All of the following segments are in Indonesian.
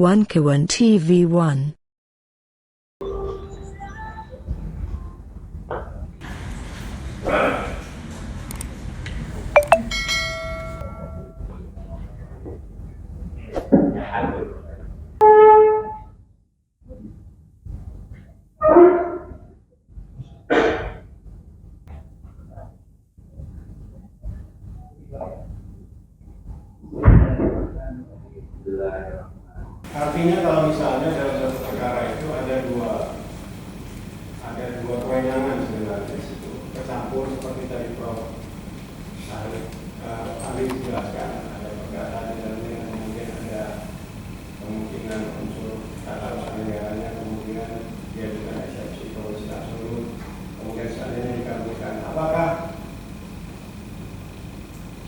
Wankawan TV1. Artinya kalau misalnya dalam satu perkara itu ada dua kewenangan sebenarnya di situ, tercampur seperti tadi Prof. Ali jelaskan, ada perkara di dalamnya, kemudian ada kemungkinan unsur tata usaha negaranya, kemudian dia juga eksepsi korupsi absolut, kemudian seandainya dikabulkan, apakah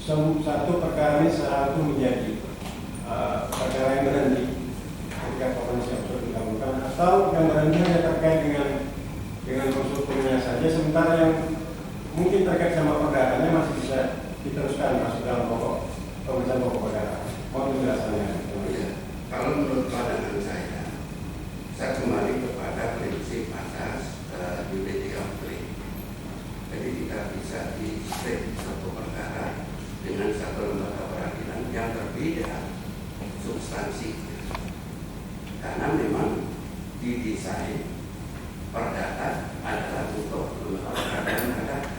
satu perkara ini satu menjadi perkara yang berhenti ketika korupsi absolut dikabulkan, atau yang berhenti hanya terkait dengan unsur kriminal saja, sementara yang mungkin terkait sama perkaranya masih bisa diteruskan masuk dalam pemeriksaan pokok perkara. Mohon penjelasannya. Ya, kalau menurut pandangan saya kembali kepada prinsip asas unity of claim. Jadi tidak bisa di-state satu perkara dengan satu lembaga peradilan yang berbeda substansi, karena memang didesain perdata adalah untuk lembaga peradilan perdata.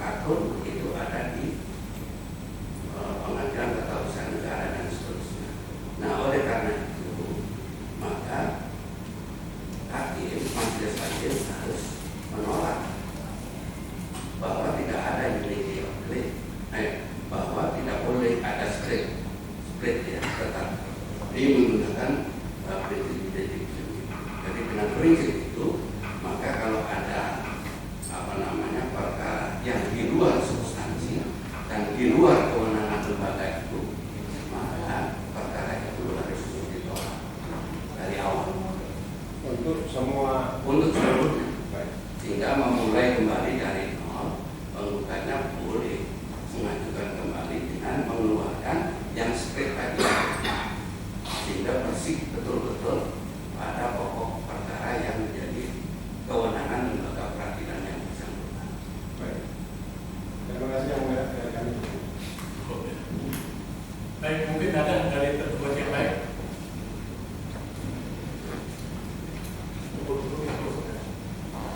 Akun itu ada di pengadilan tata usaha negara dan seterusnya. Nah, oleh karena itu maka majelis hakim harus menolak bahwa tidak ada unity of claim, bahwa tidak boleh ada split ya, tetap ini menggunakan prinsip deduction. Jadi dengan prinsip itu maka kalau ada perkara yang di luar substansi dan di luar kewenangan lembaga itu, maka perkara itu harus ditolak dari awal Untuk semuanya, sehingga memulai kembali dari nol. Penggugatnya boleh mengajukan kembali dengan mengeluarkan yang straight tadi, sehingga bersih betul-betul pada pokok perkara yang menjadi kewenangan lembaga peradilan yang bersangkutan. baik. Terima kasih yang mulia dari kami. Baik, mungkin ada dari tergugat yang lain.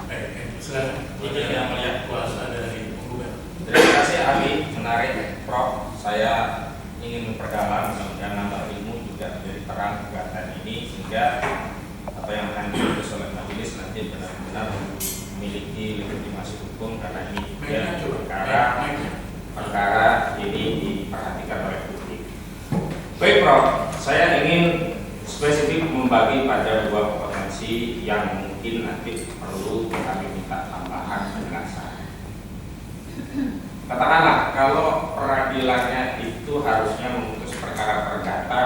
Baik, silakan. Ini yang melihat kuasa dari penggugat. Terima kasih ahli, menarik Prof. Saya ingin memperdalam dan nambah ilmu juga dari terang gugatan ini, sehingga apa yang akan diputus oleh majelis nanti benar-benar memiliki legitimasi hukum, karena ini juga perkara ini diperhatikan oleh publik. Baik Prof, saya ingin spesifik membagi pada dua potensi yang mungkin nanti perlu kami minta tambahan penjelasan. Katakanlah kalau peradilannya itu harusnya memutus perkara perdata,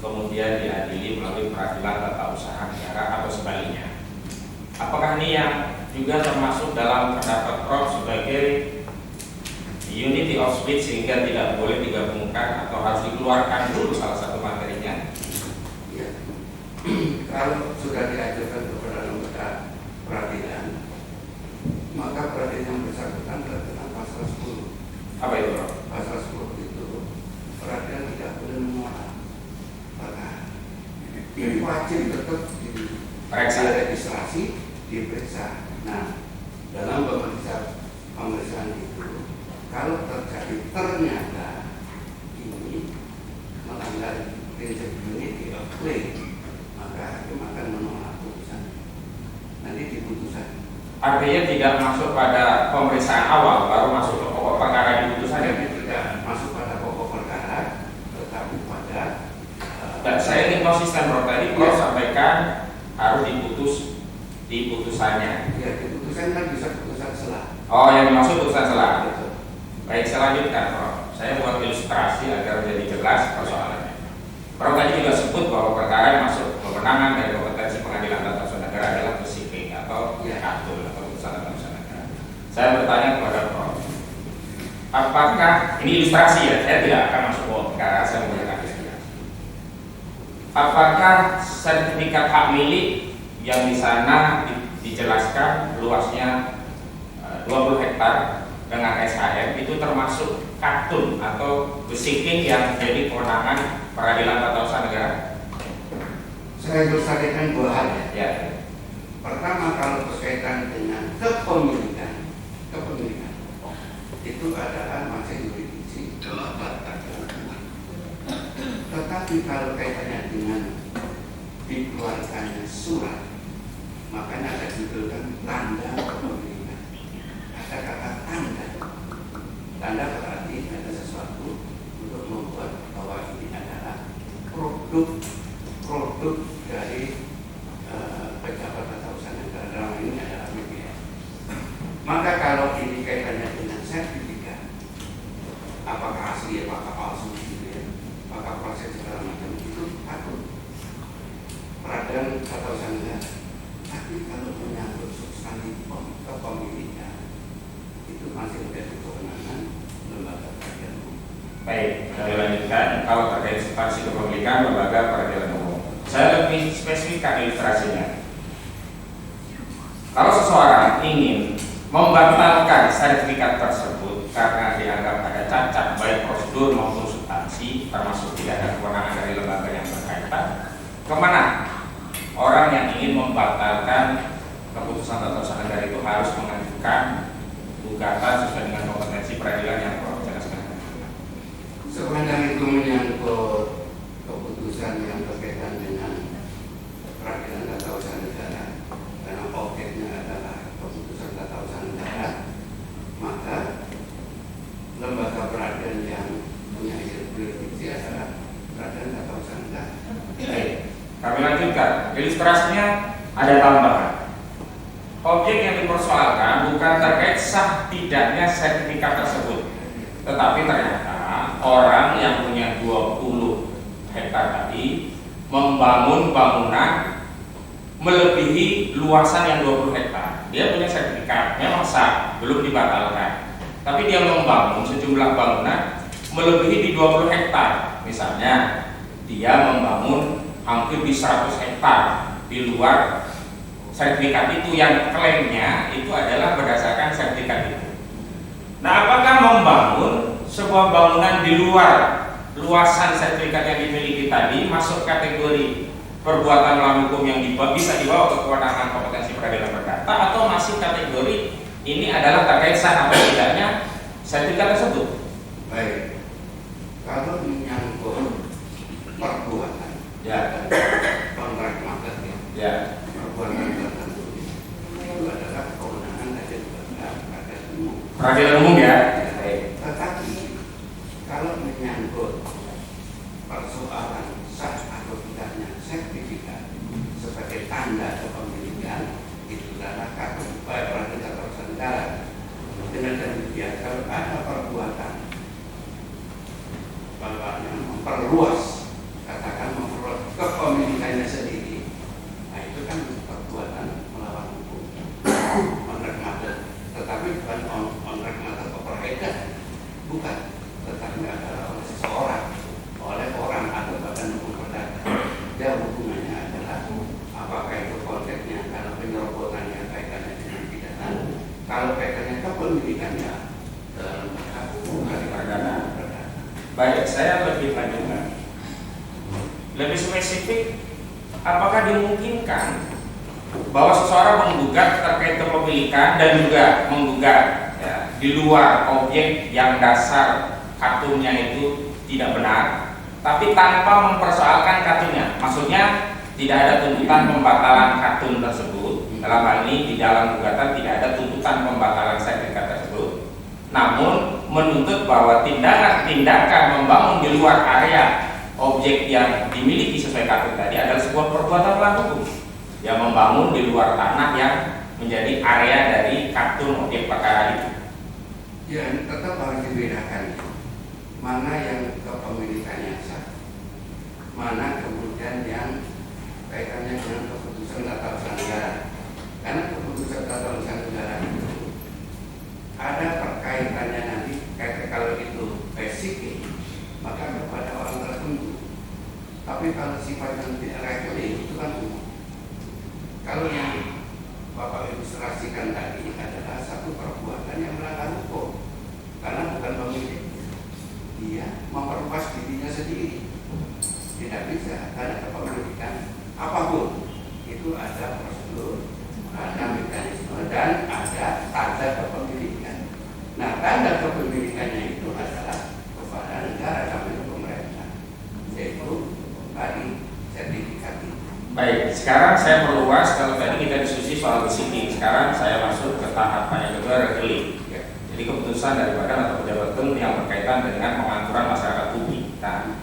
kemudian diadili melalui peradilan tata usaha negara atau sebaliknya. Apakah ini yang juga termasuk dalam pendapat Prof sebagai unity of speech, sehingga tidak boleh digabungkan atau harus dikeluarkan dulu salah satu materinya? Ya. Kalau sudah diajukan kepada lembaga peradilan, maka peradilan yang bersangkutan terkena pasal 10. Apa itu Prof? Pasal 10 itu peradilan tidak boleh menolak perkara. Ini wajib tetap diregistrasi, diperiksa. Nah, dalam pemeriksaan itu, kalau terjadi ternyata ini melanggar prinsip unity of claim, maka hakim akan menolak putusan. Nanti di putusan. Artinya tidak masuk pada pemeriksaan awal, baru masuk ke pokok perkara di putusannya. Tidak masuk pada pokok perkara, tetapi pada. Dan saya ingin konsisten Prof, tadi Prof sampaikan harus diputus di putusannya. Ya, di putusan kan bisa putusan selah. Oh, yang dimaksud putusan selah. Betul. Baik, saya lanjutkan Prof. Saya buat ilustrasi agar menjadi jelas persoalannya. Prof tadi juga sebut bahwa perkara yang masuk kewenangan dari kompetensi pengadilan tata usaha negara adalah PCP atau katul atau putusan tata usaha negara. Saya bertanya kepada Prof, apakah ini ilustrasi ya? Saya tidak akan masuk ke perkara, saya menggunakan ilustrasi. apakah sertifikat hak milik yang di sana dijelaskan luasnya 20 hektar dengan SHM itu termasuk katun atau besiking yang jadi kewenangan Peradilan Tata Usaha Negara? Saya bersampaikan dua hal ya. Ya. Pertama, kalau berkaitan dengan kepemilikan itu adalah masih jurisdiksi tetapi kalau kaitannya dengan dikeluarkannya surat, makanya ada judulkan tanda kepemilikan. Ada kata tanda berarti ada sesuatu untuk membuat bahwa ini adalah produk dari pejabat tata usaha negara, dalam ini adalah BPN. Maka kalau ini kaitannya dengan sertifikat, apakah asli, apakah palsu, gitu ya, apakah proses segala macam itu takut peradilan tata usaha negara. Tapi kalau menyangkut substansi kepemilikan itu masih menjadi kewenangan lembaga peradilan umum. Baik, saya lanjutkan. Kalau terkait substansi kepemilikan lembaga peradilan umum, saya lebih spesifikkan ilustrasinya. Kalau seseorang ingin membatalkan sertifikat tersebut karena dianggap ada cacat baik prosedur maupun substansi, termasuk tidak ada kewenangan dari lembaga yang berkaitan, kemana orang yang ingin membatalkan keputusan tata usaha negara itu harus mengajukan gugatan sesuai dengan kompetensi peradilan yang Prof jelaskan? Sepanjang itu menyangkut keputusan yang berkaitan dengan peradilan tata usaha negara, karena objeknya adalah keputusan tata usaha negara, maka lembaga peradilan yang punya jurisdiksi adalah peradilan tata usaha negara. Baik, kami lanjutkan. Ilustrasinya ada tambahan. Objek yang dipersoalkan bukan terkait sah tidaknya sertifikat tersebut, tetapi ternyata orang yang punya 20 hektar tadi membangun bangunan melebihi luasan yang 20 hektar. Dia punya sertifikat, memang sah, belum dibatalkan. Tapi dia membangun sejumlah bangunan melebihi di 20 hektar. Misalnya, dia membangun hampir di 100 hektar di luar sertifikat itu, yang klaimnya itu adalah berdasarkan sertifikat itu. Nah, apakah membangun sebuah bangunan di luar luasan sertifikat yang dimiliki tadi masuk kategori perbuatan melawan hukum yang bisa dibawa ke kewenangan kompetensi peradilan perdata, atau masih kategori ini adalah terkait sah atau tidaknya sertifikat tersebut? Baik, kalau menyangkut perbuatan, Ya, kontrak market, ya, perbuatan tertentu itu adalah kewenangan dari lembaga peradilan umum. peradilan umum ya. Baik. Tetapi kalau menyangkut persoalan sah atau tidaknya sertifikat sebagai tanda kepemilikan, itu adalah kartu peradilan tata usaha negara. Dengan demikian, kalau ada perbuatan yang memperluas, katakan memperluas kepemilikannya sendiri, nah itu kan perbuatan melawan hukum, kontrak market. Tetapi bukan kontrak market operator, bukan, tetapi adalah oleh seseorang, oleh orang atau badan hukum perdata. Dan hubungannya adalah apakah itu konteksnya, kalau penyerobotannya kaitannya dengan pidana, kalau kaitannya kepemilikannya dalam hukum perdata. Baik, saya lebih lanjutkan. Lebih spesifik, apakah dimungkinkan bahwa seseorang menggugat terkait kepemilikan dan juga menggugat ya, di luar objek yang dasar katunnya itu tidak benar, tapi tanpa mempersoalkan katunnya? Maksudnya tidak ada tuntutan pembatalan katun tersebut. Dalam hal ini di dalam gugatan tidak ada tuntutan pembatalan sertifikat tersebut, namun menuntut bahwa tindakan membangun di luar area objek yang dimiliki sesuai katun tadi adalah sebuah perbuatan melawan hukum, yang membangun di luar tanah yang menjadi area dari katun objek perkara itu. Ya, tetap harus dibedakan mana yang kepemilikannya sah, mana kemudian yang kaitannya dengan keputusan tata usaha negara. Karena keputusan tata usaha negara itu ada perkaitannya nanti, kalau itu basic, maka kepada orang tertentu. Tapi Tapi kalau sifatnya tidak rekening itu kan umum. Kalau yang Bapak ilustrasikan tadi adalah satu perbuatan yang melanggar hukum, karena bukan pemilik, dia memperluas dirinya sendiri. Tidak bisa, karena kepemilikan apapun itu ada prosedur, ada mekanisme, dan ada tanda kepemilikan. Nah, tanda kepemilikannya itu adalah kepada negara sampai pemerintah, yaitu tadi sertifikat itu. Baik, sekarang saya perluas. Kalau tadi kita diskusi soal besiking, sekarang saya masuk ke tahapan yang kedua, rekening. Jadi keputusan dari badan atau pejabat tertentu yang berkaitan dengan pengaturan masyarakat publik. Nah,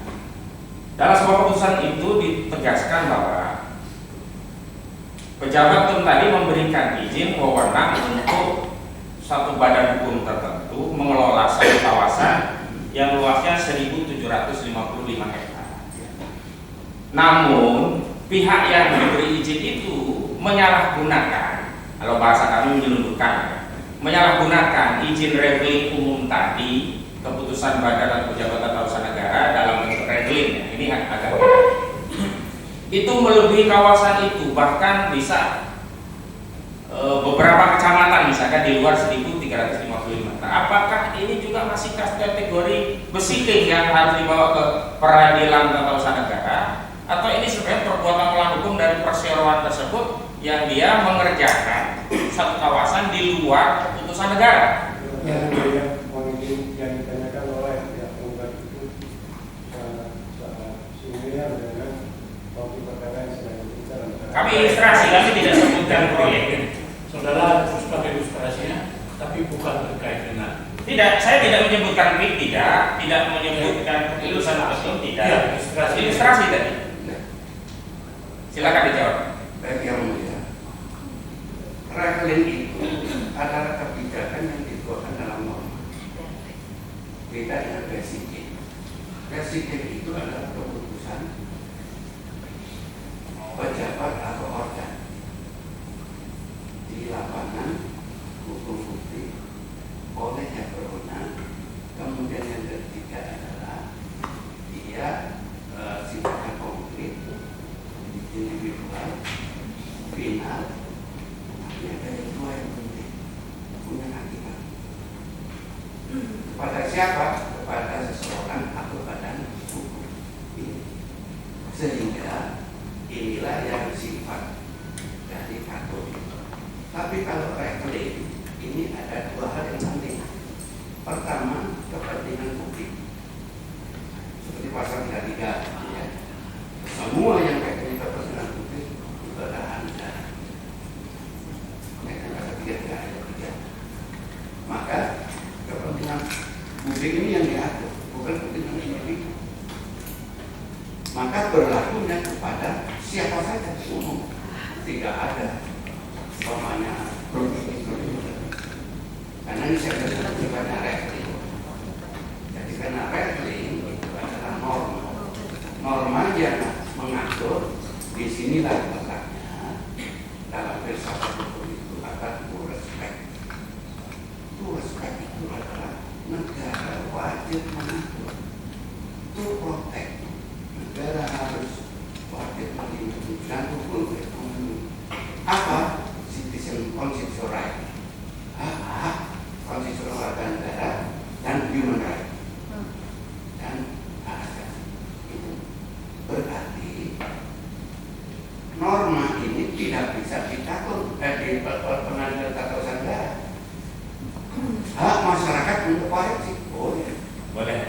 dalam sebuah keputusan itu ditegaskan bahwa pejabat tertentu tadi memberikan izin wewenang untuk satu badan hukum tertentu mengelola satu kawasan yang luasnya 1.755 hektar. Namun pihak yang diberi izin itu menyalahgunakan, kalau bahasa kami menyelundupkan, menyalahgunakan izin rekening umum tadi, keputusan badan atau pejabat tata usaha negara dalam bentuk rekening. Ini agak beda. Itu melebihi kawasan itu, bahkan bisa beberapa kecamatan misalkan di luar 1.355. Nah, apakah ini juga masih kategori besiking yang harus dibawa ke peradilan tata usaha negara? Atau ini sebenarnya perbuatan melawan hukum dari perseroan tersebut yang dia mengerjakan satu kawasan di luar keputusan negara? Yang ditanyakan oleh pihak penggugat itu similar dengan topik perkara yang sedang dibicara. Kami ilustrasi, kami tidak sebutkan proyek. Saudara terus pakai ilustrasinya, tapi bukan terkait dengan. Tidak, saya tidak menyebutkan PIK, tidak menyebutkan keputusan tersebut, tidak. Ya, ilustrasi tadi. Silakan dijawab. Baik, yang mulia, rekening itu adalah kebijakan yang dikeluarkan dalam norma. Beda dengan basic. Basic itu adalah keputusan pejabat atau organ di lapangan hukum bukti oleh yang berwenang. Kemudian yang ketiga adalah dia sifatnya konkret, individual, final. Tapi ada yang dua yang penting, punya hakikat. Kepada siapa? Kepada seseorang atau badan hukum. Sehingga inilah yang sifat dari faktor. Tapi kalau rekening ini ada dua hal yang penting. Pertama, kepentingan publik. Seperti pasal 33, ya. Semua yang rekening kepentingan publik itu adalah negara. Pasal 33 ayat 3. Maka kepentingan publik ini yang diatur, bukan kepentingan individu. Maka berlakunya kepada siapa saja umum, tidak ada umpamanya karena ini saya bilang sifatnya rekening. Jadi karena rekening itu adalah norma yang mengatur di sinilah letaknya dalam filsafat hukum itu akan respect. Respect itu adalah negara wajib mengatur, to protect. Negara harus wajib melindungi dan hukum apa? Citizen constitutional right, hak konstitusional warga negara dan human right dan hak asasi. Itu berarti norma ini tidak bisa ditakur di pengadilan tata usaha negara. Hak masyarakat untuk koreksi boleh, boleh.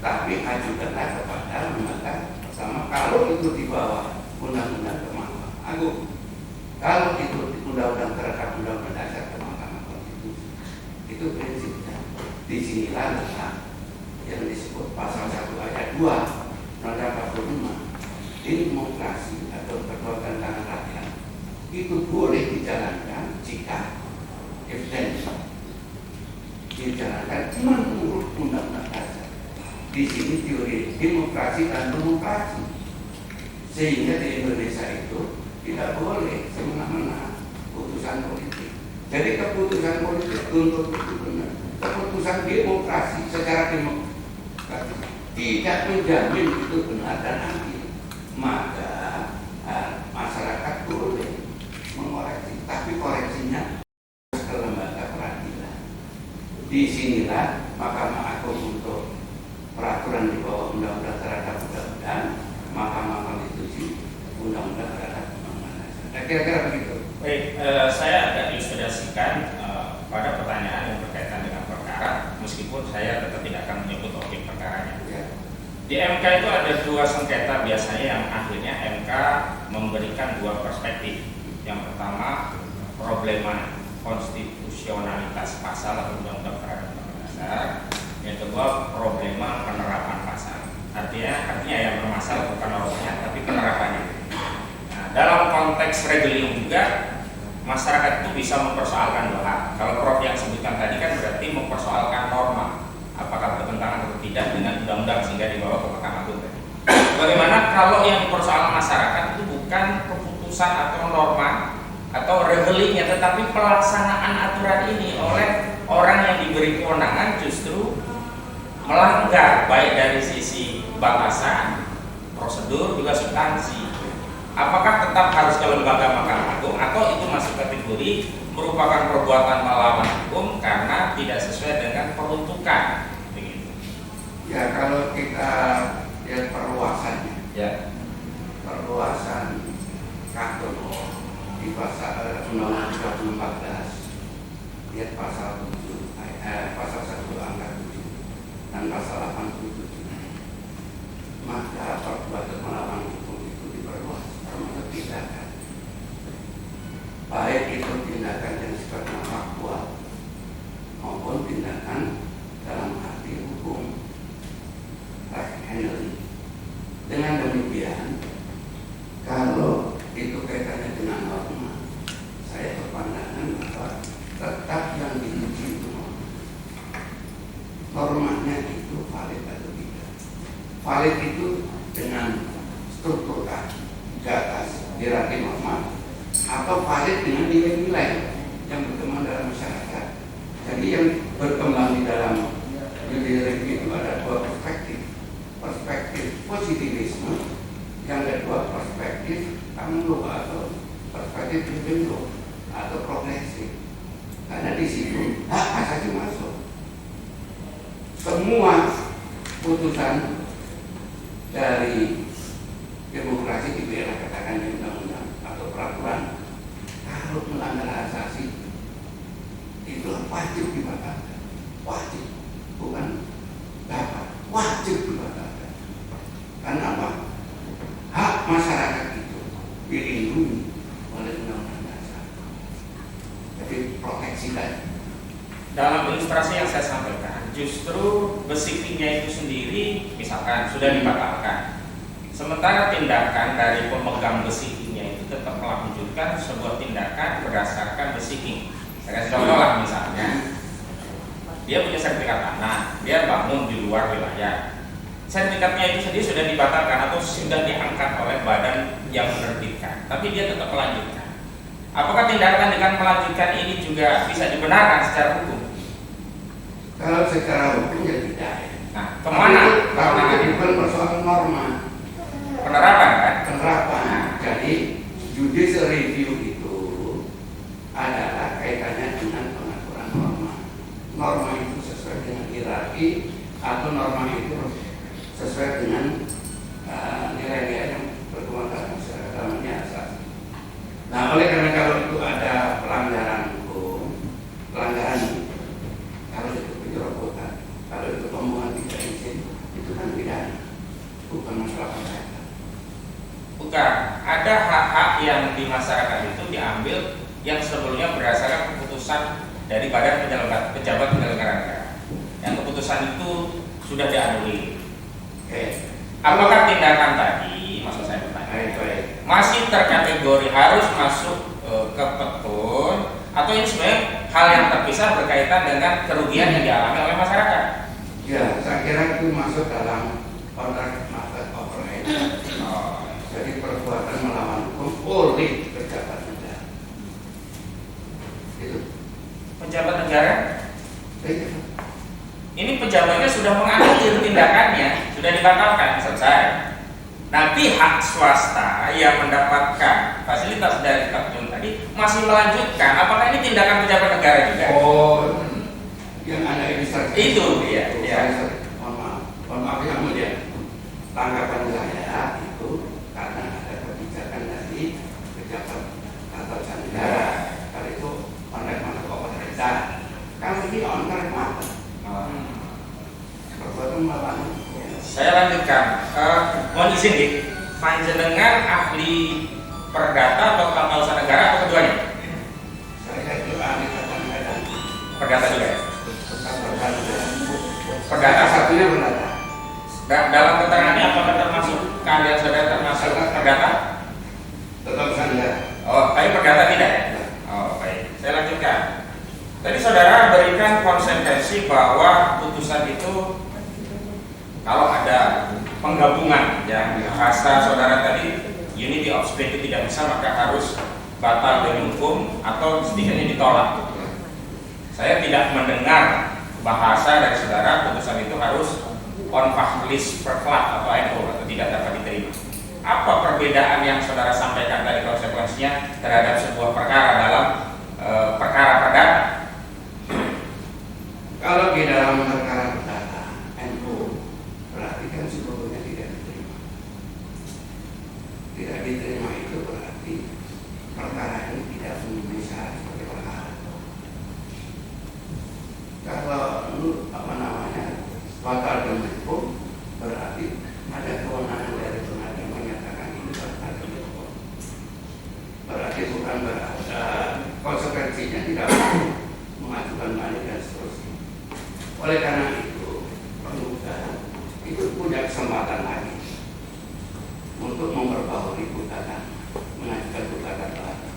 Tapi ajukanlah kepada lembaga pertama kalau itu di bawah undang-undang ke Mahkamah Agung. Kalau itu undang-undang terhadap undang-undang dasar ke Mahkamah Konstitusi. Itu prinsipnya. Di sinilah letak yang disebut pasal 1 ayat 2 Undang-Undang 45. Demokrasi atau perbuatan tangan rakyat itu boleh dijalankan jika evidence dijalankan menurut undang-undang dasar. Di sini teori demokrasi dan demokrasi, sehingga di Indonesia itu tidak boleh semena-mena keputusan politik. Jadi keputusan politik untuk itu benar, keputusan demokrasi secara demokrasi tidak menjamin itu benar dan adil, maka masyarakat boleh mengoreksi, tapi koreksinya ke lembaga peradilan. Disinilah Mahkamah Agung untuk peraturan di bawah undang-undang terhadap undang-undang, Mahkamah Konstitusi undang-undang terhadap undang-undang. Nah, kira-kira begitu. Baik, saya agak ilustrasikan pada pertanyaan yang berkaitan dengan perkara, meskipun saya tetap tidak akan menyebut objek perkaranya. Ya. Di MK itu ada dua sengketa biasanya yang akhirnya MK memberikan dua perspektif. Yang pertama, problema konstitusionalitas pasal atau undang-undang terhadap dasar. Yang kedua, problema penerapan pasal. Artinya yang bermasalah bukan normanya, tapi penerapannya. Nah, dalam konteks regulium juga, masyarakat itu bisa mempersoalkan dua hal. Kalau Prof yang sebutkan tadi kan berarti mempersoalkan norma, apakah bertentangan atau tidak dengan undang-undang sehingga dibawa ke Mahkamah Agung. Bagaimana kalau yang dipersoalkan masyarakat itu bukan keputusan atau norma atau regulinya, tetapi pelaksanaan aturan ini oleh orang yang diberi kewenangan justru melanggar baik dari sisi batasan, prosedur, juga substansi. Apakah tetap harus ke lembaga Mahkamah Agung atau itu masuk kategori merupakan perbuatan melawan hukum karena tidak sesuai dengan peruntukan? Begitu. Ya, kalau kita lihat perluasannya, Ya. perluasan kantor di pasal Undang-Undang 2014, lihat pasal 7, pasal 1 angka 7 dan pasal 87. Maka perbuatan melawan hukum itu diperluas, termasuk tindakan. Baik itu tindakan yang sifatnya faktual maupun tindakan dalam arti hukum, right handling. Dengan demikian, kalau itu kaitannya dengan norma, saya berpandangan bahwa tetap yang diuji itu normanya itu valid atau tidak. Valid itu dengan struktur di atas hierarki norma, atau valid dengan nilai-nilai yang berkembang dalam masyarakat. Jadi yang berkembang di dalam judicial review itu ada dua perspektif. Perspektif positivisme, yang kedua perspektif UMNO atau perspektif UMNO atau progresif. Karena di situ hak asasi masuk. Semua putusan dari demokrasi dibela katakan di undang-undang atau peraturan, kalau melanggar hak asasi itu wajib dibatalkan. Wajib, bukan dapat, wajib dibatalkan. Karena apa? Hak masyarakat itu dilindungi oleh undang-undang dasar. Jadi proteksi tadi. Dalam ilustrasi yang saya sampaikan, justru besikinya itu sendiri misalkan sudah dibatalkan, sementara tindakan dari pemegang besikinya itu tetap melanjutkan sebuah tindakan berdasarkan besiking. Saya kasih contoh lah, misalnya dia punya sertifikat tanah, dia bangun di luar wilayah, sertifikatnya itu sendiri sudah dibatalkan atau sudah diangkat oleh badan yang menerbitkan, tapi dia tetap melanjutkan. Apakah tindakan dengan melanjutkan ini juga bisa dibenarkan secara hukum? Kalau secara hukum ya tidak. Nah, kemana? Tapi itu bukan persoalan norma, Penerapan kan? penerapan. Jadi judicial review itu adalah kaitannya dengan pengaturan norma. Norma itu sesuai dengan hierarki atau norma itu sesuai dengan nilai-nilai yang berkembang dalam masyarakat, namanya asas. Nah, oleh karena kalau itu ada pelanggaran hukum, pelanggaran kalau itu penyerobotan, kalau itu pembuangan tidak izin, itu kan pidana, bukan masalah kesehatan. Bukan. Ada hak-hak yang di masyarakat itu diambil yang sebelumnya berdasarkan keputusan dari badan pejabat penyelenggara negara. Yang keputusan itu sudah dianulir. Oke. Apakah tindakan tadi, maksud saya bertanya, Baik. masih terkategori harus masuk ke petun, atau ini sebenarnya hal yang terpisah berkaitan dengan kerugian yang dialami oleh masyarakat? Ya, saya kira itu masuk dalam kontrak market operation. Jadi perbuatan melawan hukum oleh pejabat negara. Itu. Pejabat negara? Iya. ini pejabatnya sudah menganulir tindakannya, sudah dibatalkan, selesai. Nah, pihak swasta yang mendapatkan fasilitas dari Kapten tadi masih melanjutkan. Apakah ini tindakan pejabat negara juga? Oh, yang ada ilustrasi Itu dia. Mohon maaf yang mulia. Tanggapan saya itu karena ada kebijakan dari pejabat atau negara. Kalau itu on-track pemerintah. Kalau ini on-track mata. Perbuatan melawan. Saya lanjutkan. Mohon izin, Dik. Panjenengan ahli perdata atau tata usaha negara atau keduanya? Saya juga ahli tata negara. Perdata juga ya? Perdata Perdata. satunya perdata. Dalam keterangannya apakah termasuk keahlian saudara termasuk perdata? Tetap saja. Oh, tapi perdata tidak ya? Oh, baik. Saya lanjutkan. Tadi saudara berikan konsekuensi bahwa putusan itu kalau ada penggabungan yang bahasa saudara tadi unity of state itu tidak bisa, maka harus batal demi hukum atau setidaknya ditolak. Saya tidak mendengar bahasa dari saudara putusan itu harus on list perklak atau NO atau tidak dapat diterima. Apa perbedaan yang saudara sampaikan tadi konsekuensinya terhadap sebuah perkara dalam perkara perdata? Kalau di dalam perkara perdata NU berarti kan sebetulnya tidak diterima. Tidak diterima itu berarti perkara ini tidak memenuhi syarat sebagai perkara. Kalau batal demi hukum berarti ada kewenangan dari pengadilan menyatakan ini batal demi hukum. Berarti bukan berarti konsekuensinya tidak mengajukan banding dan seterusnya. Oleh karena itu, penggugat itu punya kesempatan lagi untuk memperbaharui gugatan, mengajukan gugatan lagi.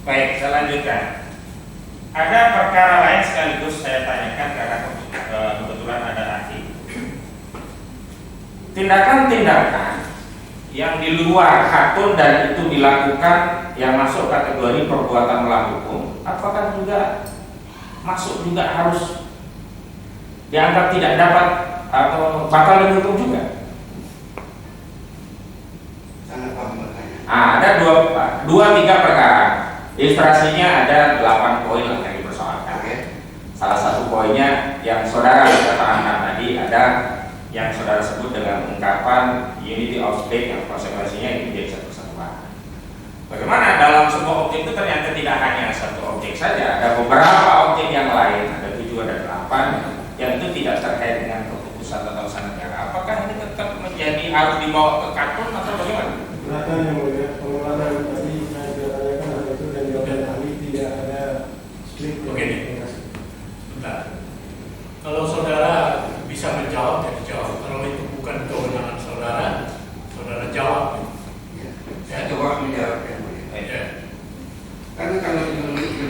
Baik, saya lanjutkan. Ada perkara lain sekaligus saya tanyakan karena kebetulan ada ahli. Tindakan-tindakan yang di luar hatun dan itu dilakukan yang masuk kategori perbuatan melawan hukum, apakah juga masuk juga harus dianggap tidak dapat atau batal demi hukum juga? Sangat paham bertanya. Ada dua tiga perkara. Ilustrasinya ada 8 poin yang dipersoalkan. Salah satu poinnya yang saudara terangkan tadi ada yang saudara sebut dengan ungkapan unity of state yang konsekuensinya itu menjadi satu kesatuan. Bagaimana dalam sebuah objek itu ternyata tidak hanya satu objek saja, ada beberapa objek yang lain, ada 7 ada 8 yang itu tidak terkait dengan keputusan tata usaha negara. Apakah ini tetap menjadi harus dibawa ke katun atau bagaimana? Silakan yang mulia, pengulangan tadi saya tanyakan hal itu dan jawaban ahli tidak ada split. Begini. Bentar. Kalau saudara bisa menjawab, ya dijawab. Kalau itu bukan kewenangan saudara, saudara jawab. Saya coba menjawab yang mulia. Ya. Karena kalau ini itu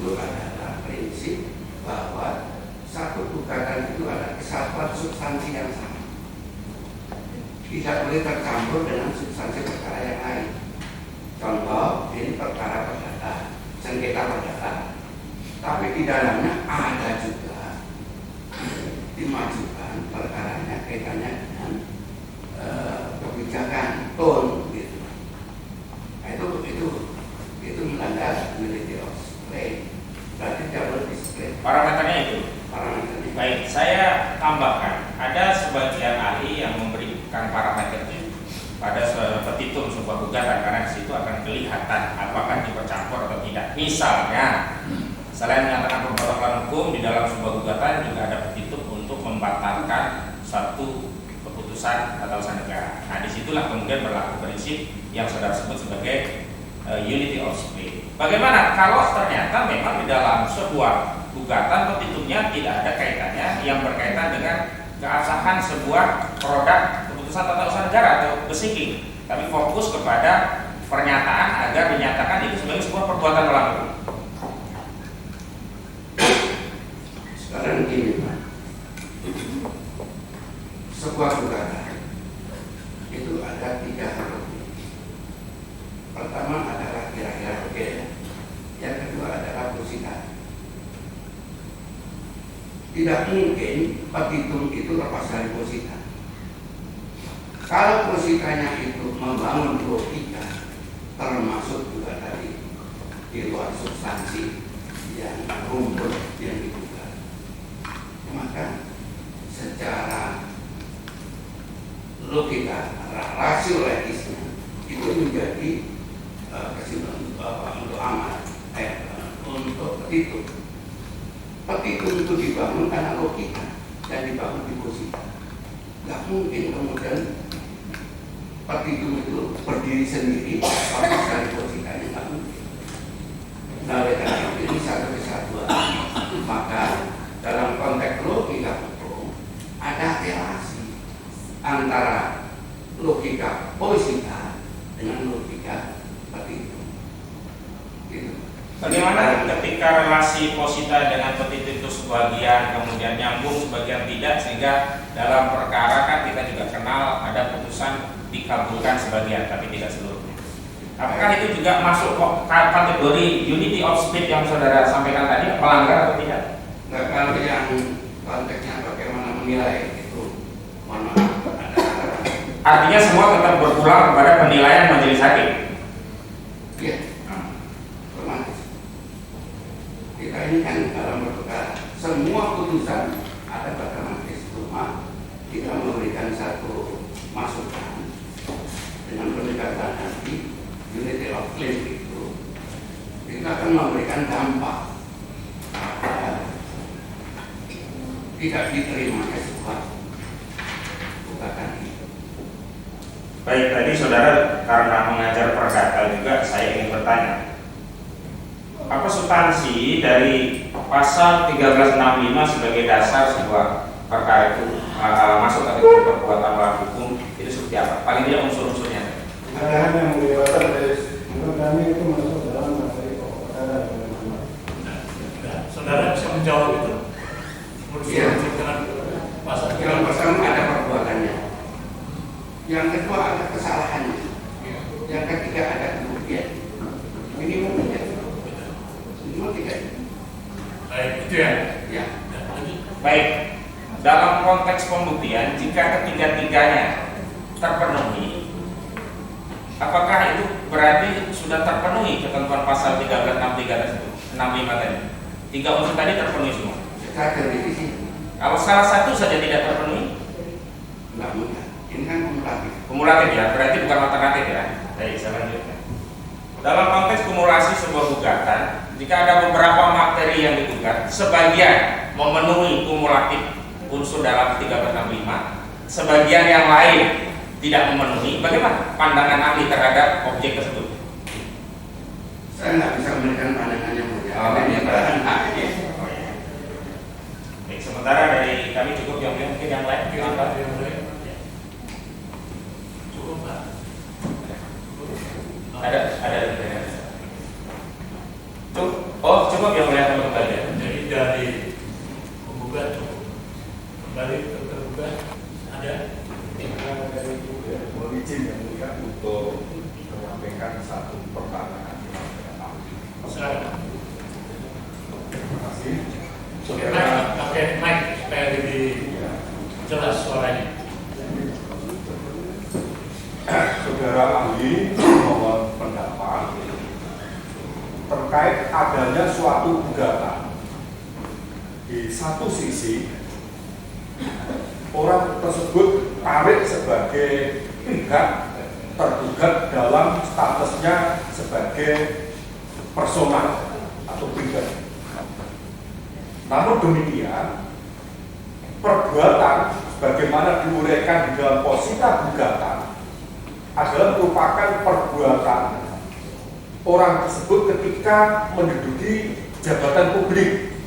adalah prinsip bahwa satu gugatan itu ada kesatuan substansi yang sama. Tidak boleh tercampur dengan substansi perkara yang lain. Contoh, ini perkara perdata, sengketa perdata, tapi di dalamnya ada juga dimajukan perkaranya kaitannya dengan kebijakan tone gitu. Nah, itu melanggar unity of state. Berarti tidak boleh di-split. Parameternya itu. Parameternya. Baik, saya tambahkan. Ada sebagian ahli yang memberikan parameter itu pada petitum sebuah gugatan karena di situ akan kelihatan apakah dipercampur atau tidak. Misalnya, selain menyatakan perbuatan melawan hukum di dalam sebuah gugatan juga ada petitum untuk membatalkan satu keputusan tata usaha negara. Nah, disitulah kemudian berlaku prinsip yang saudara sebut sebagai unity of state. Bagaimana kalau ternyata memang di dalam sebuah gugatan petitumnya tidak ada kaitannya yang berkaitan dengan keabsahan sebuah produk keputusan tata usaha negara atau besiking, tapi fokus kepada pernyataan agar dinyatakan itu sebagai sebuah perbuatan melawan hukum. Sekarang gini Pak, sebuah gugatan itu ada 3 hal. Pertama adalah kira-kira berbeda. Yang kedua adalah pusikan. Tidak mungkin petitum itu lepas dari posita. Kalau positanya itu membangun logika, termasuk juga tadi di luar substansi yang rumput yang dibuka, maka secara logika rasio logisnya itu menjadi kesimpulan untuk amal untuk petitum. Petitum itu dibangun karena logika dan dibangun di posisi. Gak mungkin kemudian petitum itu berdiri sendiri lepas dari posisinya, gak mungkin. Nah, oleh karena itu ini satu kesatuan. Maka dalam konteks logika hukum ada relasi antara logika posita dengan logika petitum. Gitu. Bagaimana ketika relasi posita dengan petitum itu sebagian kemudian nyambung, sebagian tidak, sehingga dalam perkara kan kita juga kenal ada putusan dikabulkan sebagian tapi tidak seluruhnya. Apakah itu juga masuk kategori unity of speech yang saudara sampaikan tadi, melanggar atau tidak? Nah, kalau yang konteksnya bagaimana menilai itu, mohon maaf, ada. Artinya semua tetap berpulang kepada penilaian majelis hakim. Iya. Kita ini kan dalam perkara semua putusan ada pada majelis, cuma kita memberikan satu masukan dengan pendekatan nanti unity of claim itu kita akan memberikan dampak tidak diterimanya sebuah gugatan itu. Baik, tadi saudara karena mengajar perdata juga saya ingin bertanya, apa substansi dari pasal 1365 sebagai dasar sebuah perkara itu masuk kategori perbuatan melawan hukum itu seperti apa? Paling tidak unsur-unsurnya. Ada yang melibatkan menurut kami itu masuk dalam materi pokok perkara. Saudara bisa menjawab itu? Iya. Dengan pasal Yang pertama ada perbuatannya, yang kedua ada kesalahannya, yang ketiga ada kerugian. Minimum tiga. Baik, itu ya. Ya. Baik, dalam konteks pembuktian jika ketiga-tiganya terpenuhi, apakah itu berarti sudah terpenuhi ketentuan pasal 1363 65 tadi? Tiga unsur tadi terpenuhi semua. Secara definisi Kalau salah satu saja tidak terpenuhi, nggak mudah. Ini kan kumulatif. kumulatif ya, berarti bukan alternatif ya. Baik, saya lanjutkan. Dalam konteks kumulasi sebuah gugatan, jika ada beberapa materi yang digugat, sebagian memenuhi kumulatif unsur dalam 1365, sebagian yang lain tidak memenuhi, bagaimana pandangan ahli terhadap objek tersebut? Saya nggak bisa memberikan pandangan yang mulia. Baik, sementara dari kami cukup yang mungkin yang lain. Cukup, Pak. Ada cukup. Oh, cukup yang melihat kembali. Jadi dari penggugat cukup. Kembali ke tergugat ada. Mohon izin yang mulia untuk menyampaikan satu pertanyaan. Silakan. Terima kasih. Pakai mic supaya lebih jelas suaranya. Saudara ahli mohon pendapat terkait adanya suatu gugatan. Di satu sisi orang tersebut tarik sebagai pihak tergugat dalam statusnya sebagai personal atau pribadi. Namun demikian, perbuatan sebagaimana diuraikan di dalam posita gugatan adalah merupakan perbuatan orang tersebut ketika menduduki jabatan publik.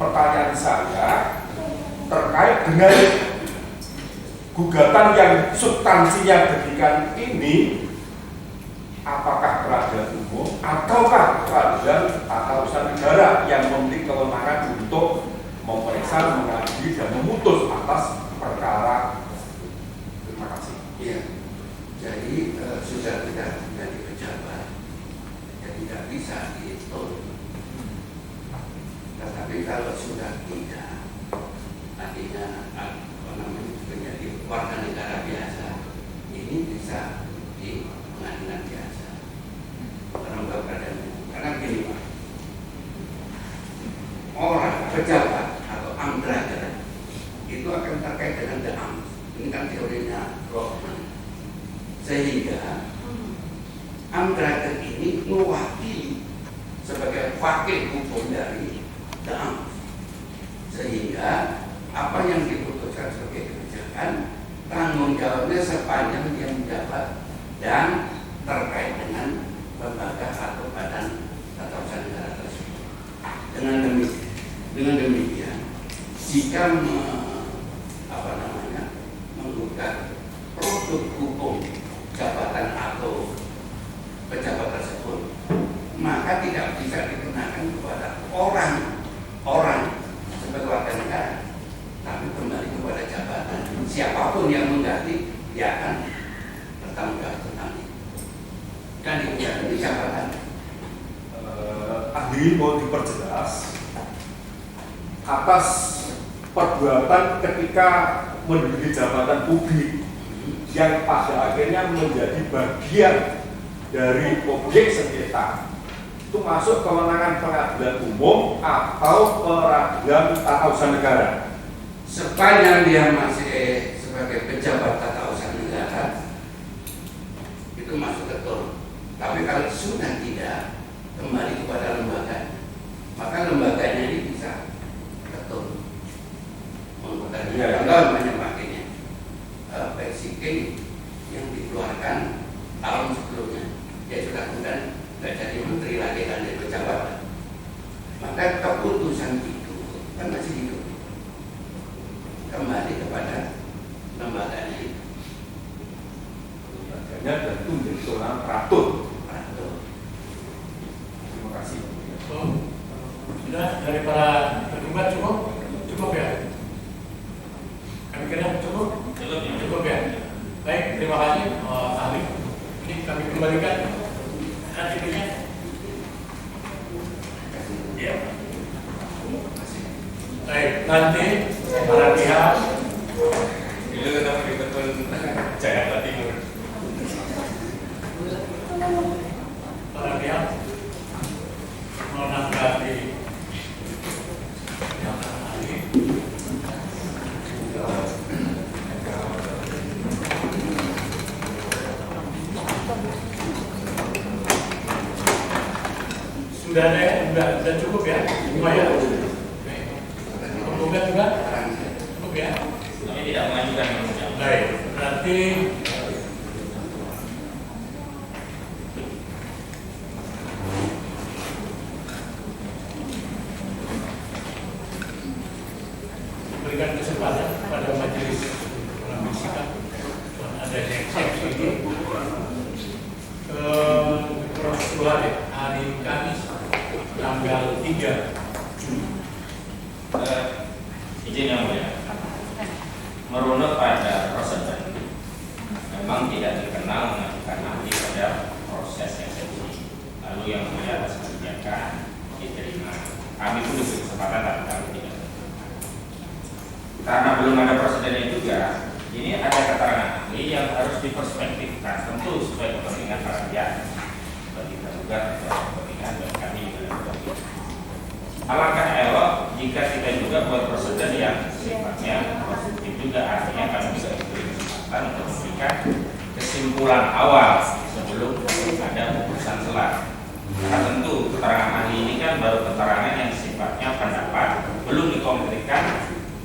Pertanyaan saya terkait dengan gugatan yang substansinya demikian ini, apakah peradilan umum ataukah peradilan tata usaha negara yang memiliki kewenangan untuk memeriksa, mengadili dan memutus atas perkara. Terima kasih. Iya. Jadi sudah tidak menjadi pejabat, ya tidak bisa dihitung. Tetapi kalau sudah tidak, ini kan teorinya Rohman. Sehingga Amdraker ini mewakili sebagai wakil hukum dari Daam. Sehingga apa yang diputuskan sebagai kebijakan, tanggung jawabnya sepanjang dia menjabat dan terkait dengan lembaga atau badan tata usaha negara tersebut. Dengan demikian, jika menggugat produk hukum jabatan atau pejabat tersebut, maka tidak bisa dikenakan kepada orang sebagai warga negara, tapi kembali kepada jabatan. Siapapun yang mengganti, dia akan bertanggung jawab tentang itu. Dan itu jabatan. Ahli mau diperjelas atas perbuatan ketika menduduki jabatan publik yang pada akhirnya menjadi bagian dari objek sengketa, itu masuk kewenangan pengadilan umum atau peradilan tata usaha negara. Sepanjang dia masih sebagai pejabat tata usaha negara, itu masuk betul. Tapi kalau sudah tidak, kembali kepada lembaga, maka lembaganya ini bisa betul menggunakan contoh makanya PCK yang dikeluarkan tahun sebelumnya, dia sudah kemudian tidak jadi menteri lagi dan jadi pejabat, maka keputusan itu kan masih hidup, kembali kepada lembaganya itu. Lembaganya tentu menjadi seorang peratur. Terima kasih. Sudah dari para terlibat cukup ya. Kami kira cukup ya. Baik, terima kasih ahli. Ini kami kembalikan artikelnya. Ya. Baik, nanti para pihak Itu kita betul Jakarta Timur. para pihak menanggapi yang ahli. Sudah cukup ya, semua ya. Cukup juga, cukup ya. Kami tidak mengajukan penunjukan. Baik, berarti berikan kesempatan kepada majelis pengambil sikap dan adanya eksepsi ini ke hari Kamis tanggal 3 Juni. Izin yang mulia, merunut pada prosedur, memang tidak dikenal mengajukan ahli pada proses eksepsi. Lalu yang mulia atas kebijakan diterima. Kami pun diberi kesempatan tapi kami tidak. Karena belum ada prosedurnya juga, ini ada keterangan ahli yang harus diperspektifkan, tentu sesuai kepentingan para pihak. Bagi tergugat atau kepentingan dan kami juga. Alangkah elok jika kita juga buat prosedur yang sifatnya positif juga, artinya kami bisa diberi kesempatan untuk memberikan kesimpulan awal sebelum ada putusan selah. Karena tentu keterangan ahli ini kan baru keterangan yang sifatnya pendapat, belum dikonkretkan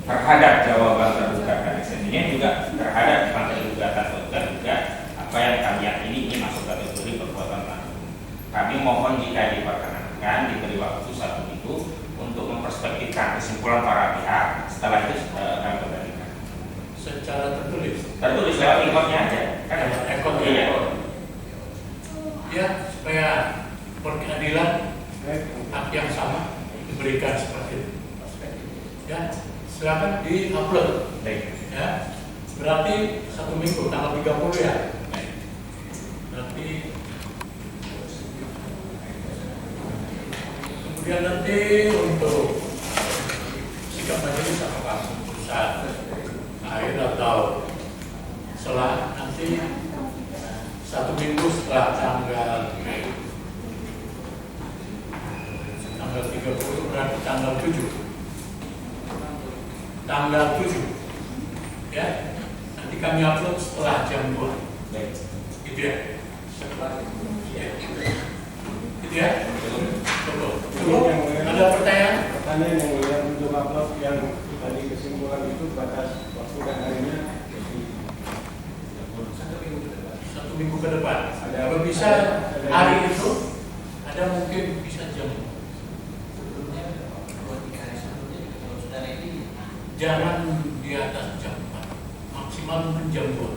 terhadap jawaban tergugat dan eksepsinya juga terhadap materi gugatan tergugat juga apa yang kami yakini ini masuk kategori perbuatan melawan. Kami mohon jika diperkenankan diberi waktu 1 minggu untuk memperspektifkan kesimpulan para pihak. Setelah itu kami kembalikan Secara tertulis lewat infonya aja kan ada ekor iya. Ya, supaya pengadilan hak yang sama diberikan seperti itu. Ya, silakan di-upload. Ya, berarti 1 minggu tanggal 30 ya. Berarti kemudian nanti untuk sikap majelis apakah keputusan akhir atau setelah nanti 1 minggu setelah tanggal 30 berarti tanggal 7 ya, nanti kami upload setelah jam 2. Baik. Gitu ya. Gitu ya. Betul. Ada pertanyaan? Pertanyaan yang mulia, untuk upload yang tadi kesimpulan itu batas waktu dan harinya Satu minggu ke depan. Ada- Kalau bisa ada- hari itu, ada mungkin bisa jam. Jangan di atas jam 4, maksimal mungkin jam 2.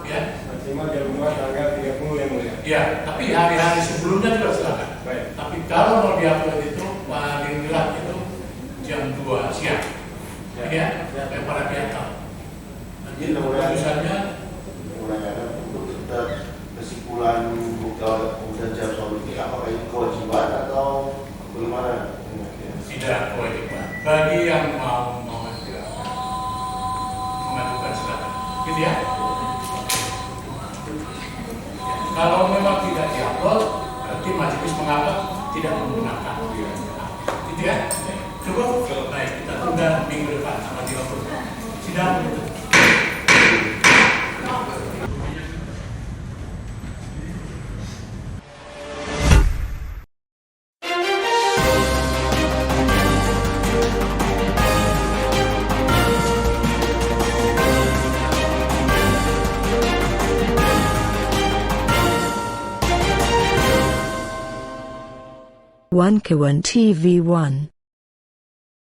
Ya, maksimal jam 2 tanggal 30 yang mulia. ya. Tapi hari-hari sebelumnya juga silakan. Baik. Tapi kalau mau diupload itu paling telat itu jam 2 siang. Ya, sampai para pihak tahu. Nanti keputusannya Menanyakan untuk tetap kesimpulan kemudian jam soal ini apakah itu kewajiban atau bagaimana? tidak kewajiban bagi yang mau mengajukan silakan. Gitu ya. Kalau memang tidak diupload, berarti majelis menganggap tidak menggunakan. Gitu ya. Cukup. Baik, kita tunda minggu depan sama 30. Sidang ditutup. One K1 TV1